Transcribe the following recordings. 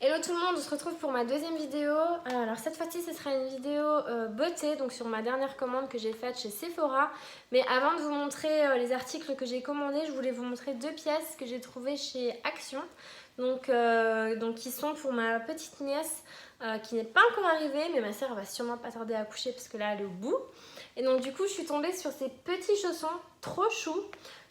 Hello tout le monde, on se retrouve pour ma deuxième vidéo. Alors cette fois-ci ce sera une vidéo beauté, donc sur ma dernière commande que j'ai faite chez Sephora. Mais avant de vous montrer les articles que j'ai commandés, je voulais vous montrer deux pièces que j'ai trouvées chez Action. Donc qui sont pour ma petite nièce qui n'est pas encore arrivée, mais ma soeur va sûrement pas tarder à accoucher parce que là elle est au bout. Et donc du coup je suis tombée sur ces petits chaussons trop choux.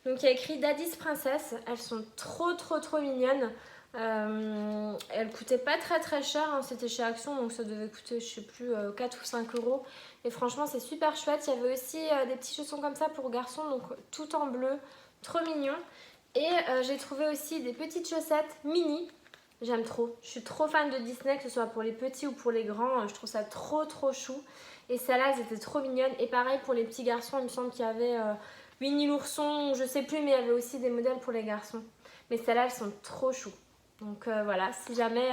Donc il y a écrit Daddy's Princess, elles sont trop mignonnes. Elle coûtait pas très cher, hein. C'était chez Action donc ça devait coûter je sais plus 4 ou 5 euros et franchement c'est super chouette. Il y avait aussi des petits chaussons comme ça pour garçons, donc tout en bleu, trop mignon. Et j'ai trouvé aussi des petites chaussettes mini, j'aime trop, je suis trop fan de Disney, que ce soit pour les petits ou pour les grands, je trouve ça trop chou. Et celles-là elles étaient trop mignonnes. Et pareil pour les petits garçons, il me semble qu'il y avait Winnie l'ourson, je sais plus, mais il y avait aussi des modèles pour les garçons. Mais celles-là elles sont trop chou. Donc voilà, si jamais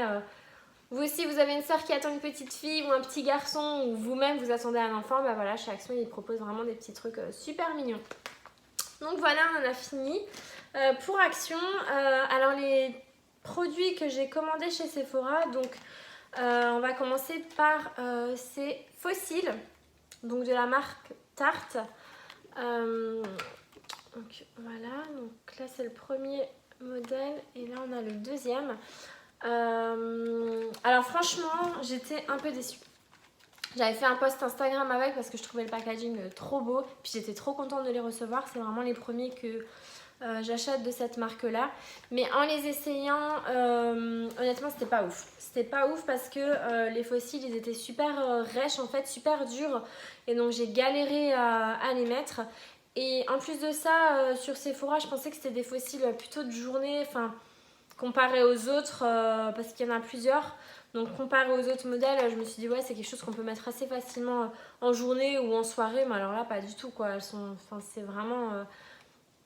vous aussi vous avez une soeur qui attend une petite fille ou un petit garçon ou vous-même vous attendez un enfant, bah voilà, chez Action ils proposent vraiment des petits trucs super mignons. Donc voilà, on a fini. Pour Action, alors les produits que j'ai commandés chez Sephora, donc on va commencer par ces fossiles, donc de la marque Tarte. Donc voilà, donc là c'est le premier modèle et là on a le deuxième. Alors franchement j'étais un peu déçue. J'avais fait un post Instagram avec parce que je trouvais le packaging trop beau, puis j'étais trop contente de les recevoir. C'est vraiment les premiers que j'achète de cette marque là, mais en les essayant honnêtement c'était pas ouf. C'était pas ouf parce que les fossiles ils étaient super rêches en fait, super durs, et donc j'ai galéré à les mettre. Et en plus de ça, sur Sephora je pensais que c'était des fossiles plutôt de journée, enfin comparé aux autres, parce qu'il y en a plusieurs. Donc comparé aux autres modèles, je me suis dit ouais c'est quelque chose qu'on peut mettre assez facilement en journée ou en soirée, mais alors là pas du tout quoi. Elles sont, enfin c'est vraiment,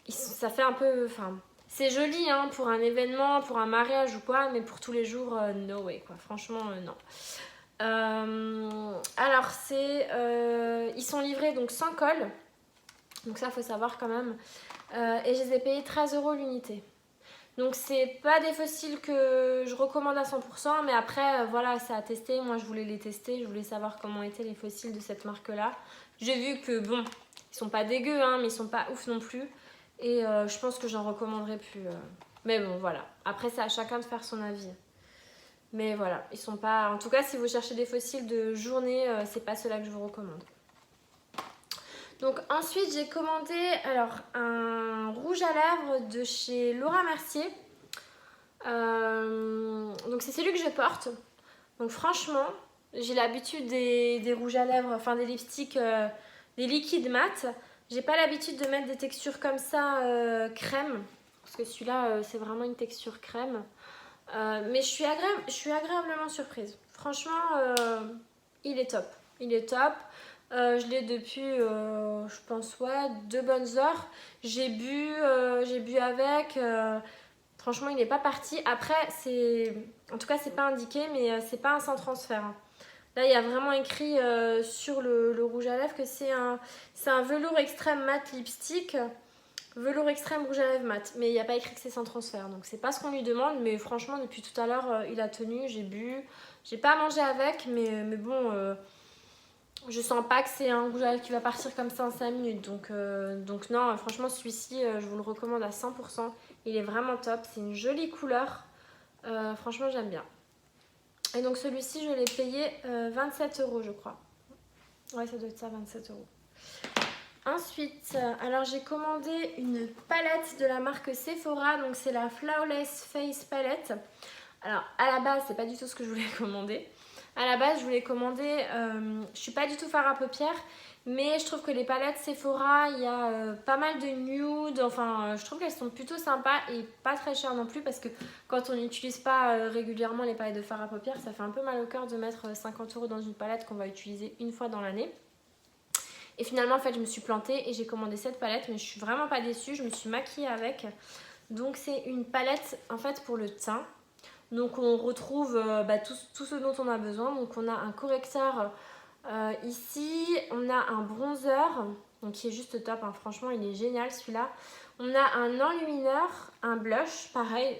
ça fait un peu, enfin c'est joli hein, pour un événement, pour un mariage ou quoi, mais pour tous les jours no way quoi. Franchement non. Alors c'est, ils sont livrés donc sans colle, donc ça faut savoir quand même. Et je les ai payés 13 € l'unité. Donc c'est pas des fossiles que je recommande à 100%, mais après voilà, c'est à tester. Moi je voulais les tester, je voulais savoir comment étaient les fossiles de cette marque là. J'ai vu que bon, ils sont pas dégueux hein, mais ils sont pas ouf non plus. Et je pense que j'en recommanderai plus. Mais bon voilà, après c'est à chacun de faire son avis. Mais voilà, ils sont pas, en tout cas si vous cherchez des fossiles de journée, c'est pas ceux-là que je vous recommande. Donc ensuite j'ai commandé alors un rouge à lèvres de chez Laura Mercier. Donc c'est celui que je porte. Donc franchement, j'ai l'habitude des rouges à lèvres, enfin des lipsticks, des liquides mat. J'ai pas l'habitude de mettre des textures comme ça crème, parce que celui-là c'est vraiment une texture crème. Mais je suis agréablement surprise. Franchement, il est top. Il est top. Je l'ai depuis, je pense, ouais, 2 bonnes heures. J'ai bu avec. Franchement, il n'est pas parti. Après, c'est, en tout cas, c'est pas indiqué, mais c'est pas un sans transfert, hein. Là, il y a vraiment écrit sur le rouge à lèvres que c'est un velours extrême mat lipstick, velours extrême rouge à lèvres mat. Mais il n'y a pas écrit que c'est sans transfert, donc c'est pas ce qu'on lui demande. Mais franchement, depuis tout à l'heure, il a tenu, j'ai bu. J'ai pas mangé avec, mais bon, je sens pas que c'est un rouge à lèvres qui va partir comme ça en 5 minutes. Donc non, franchement, celui-ci, je vous le recommande à 100%. Il est vraiment top, c'est une jolie couleur. Franchement, j'aime bien. Et donc celui-ci, je l'ai payé 27 € je crois. Ouais, ça doit être ça, 27 €. Ensuite, alors j'ai commandé une palette de la marque Sephora. Donc c'est la Flawless Face Palette. Alors à la base, c'est pas du tout ce que je voulais commander. À la base, je voulais commander, je suis pas du tout fard à paupières, mais je trouve que les palettes Sephora, il y a pas mal de nude, enfin je trouve qu'elles sont plutôt sympas et pas très chères non plus, parce que quand on n'utilise pas régulièrement les palettes de fard à paupières, ça fait un peu mal au cœur de mettre 50 € dans une palette qu'on va utiliser une fois dans l'année. Et finalement en fait je me suis plantée et j'ai commandé cette palette, mais je suis vraiment pas déçue, je me suis maquillée avec. Donc c'est une palette en fait pour le teint. Donc on retrouve tout ce dont on a besoin. Donc on a un correcteur ici, on a un bronzer, donc qui est juste top, hein. Franchement il est génial celui-là. On a un enlumineur, un blush, pareil,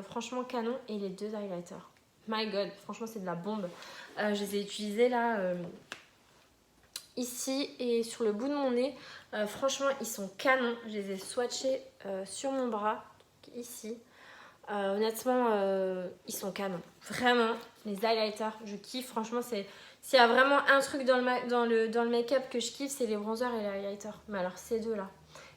franchement canon, et les 2 highlighters. my god, franchement c'est de la bombe. Je les ai utilisés là, ici et sur le bout de mon nez. Franchement ils sont canons, je les ai swatchés sur mon bras, ici. Honnêtement, ils sont canons. Vraiment, les highlighters, je kiffe. Franchement, s'il y a vraiment un truc dans le make-up que je kiffe, c'est les bronzers et les highlighters. Mais alors, ces deux-là.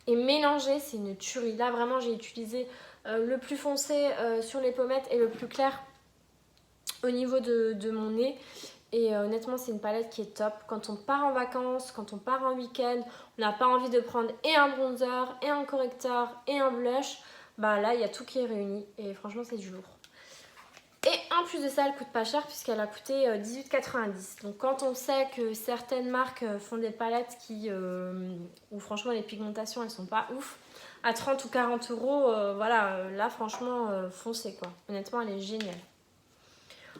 Et mélanger, c'est une tuerie. Là, vraiment, j'ai utilisé le plus foncé sur les pommettes et le plus clair au niveau de mon nez. Et honnêtement, c'est une palette qui est top. Quand on part en vacances, quand on part en week-end, on n'a pas envie de prendre et un bronzer, et un correcteur, et un blush. Bah là, il y a tout qui est réuni. Et franchement, c'est du lourd. Et en plus de ça, elle coûte pas cher puisqu'elle a coûté 18,90. Donc quand on sait que certaines marques font des palettes où franchement les pigmentations, elles sont pas ouf, à 30 ou 40 euros, voilà, là franchement, foncez quoi. Honnêtement, elle est géniale.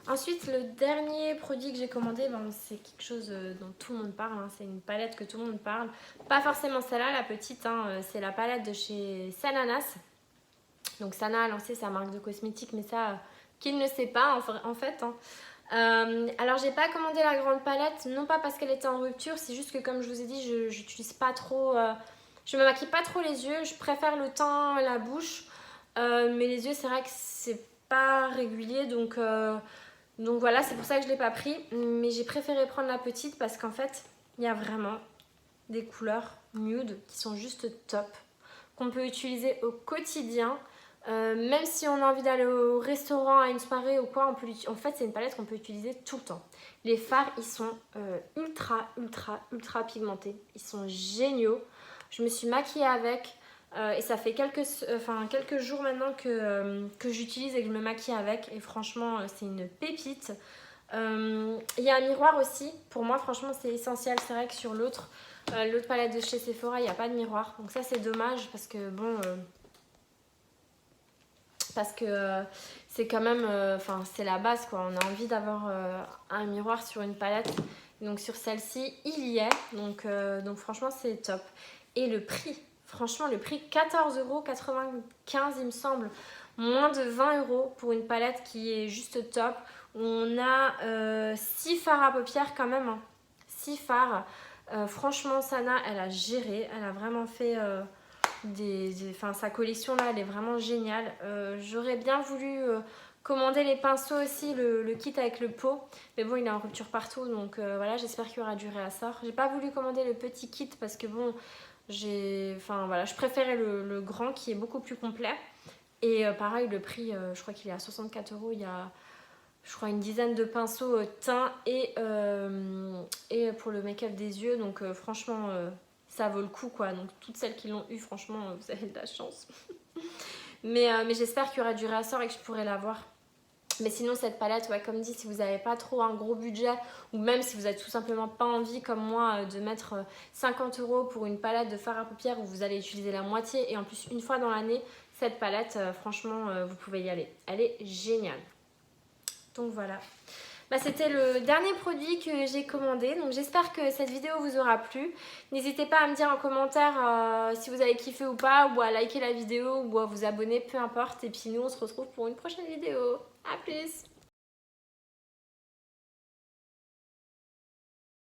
Ensuite, le dernier produit que j'ai commandé, c'est quelque chose dont tout le monde parle. Hein. C'est une palette que tout le monde parle. Pas forcément celle-là, la petite. Hein. C'est la palette de chez Sananas. Donc Sana a lancé sa marque de cosmétiques, mais ça, qui ne le sait pas en fait. Hein. Alors, j'ai pas commandé la grande palette, non pas parce qu'elle était en rupture, c'est juste que comme je vous ai dit, je n'utilise pas trop... je me maquille pas trop les yeux, je préfère le teint, la bouche. Mais les yeux, c'est vrai que c'est pas régulier, donc voilà, c'est pour ça que je l'ai pas pris. Mais j'ai préféré prendre la petite parce qu'en fait, il y a vraiment des couleurs nude qui sont juste top, qu'on peut utiliser au quotidien. Même si on a envie d'aller au restaurant, à une soirée ou quoi, en fait c'est une palette qu'on peut utiliser tout le temps. Les fards ils sont ultra pigmentés, ils sont géniaux. Je me suis maquillée avec et ça fait quelques jours maintenant que j'utilise et que je me maquille avec et franchement c'est une pépite. Il y a un miroir aussi, pour moi franchement c'est essentiel. C'est vrai que sur l'autre palette de chez Sephora il n'y a pas de miroir, donc ça c'est dommage parce que bon... parce que c'est quand même, c'est la base quoi, on a envie d'avoir un miroir sur une palette, donc sur celle-ci il y est, donc franchement c'est top. Et le prix, franchement le prix 14,95 € il me semble, moins de 20 € pour une palette qui est juste top. On a 6 fards à paupières quand même, hein. 6 fards, franchement Sana elle a géré, elle a vraiment fait... sa collection là elle est vraiment géniale. J'aurais bien voulu commander les pinceaux aussi, le kit avec le pot, mais bon il est en rupture partout, donc voilà, j'espère qu'il y aura du réassort. J'ai pas voulu commander le petit kit parce que bon je préférais le grand qui est beaucoup plus complet. Et pareil le prix, je crois qu'il est à 64 €. Il y a je crois une dizaine de pinceaux teint et pour le make-up des yeux, donc franchement ça vaut le coup quoi. Donc toutes celles qui l'ont eu, franchement vous avez de la chance. mais j'espère qu'il y aura du réassort et que je pourrai l'avoir. Mais sinon cette palette, ouais, comme dit, si vous n'avez pas trop un gros budget, ou même si vous n'avez tout simplement pas envie comme moi de mettre 50 € pour une palette de fard à paupières où vous allez utiliser la moitié et en plus une fois dans l'année, cette palette franchement vous pouvez y aller, elle est géniale. Donc voilà, c'était le dernier produit que j'ai commandé. Donc j'espère que cette vidéo vous aura plu. N'hésitez pas à me dire en commentaire si vous avez kiffé ou pas, ou à liker la vidéo, ou à vous abonner, peu importe. Et puis nous on se retrouve pour une prochaine vidéo. A plus!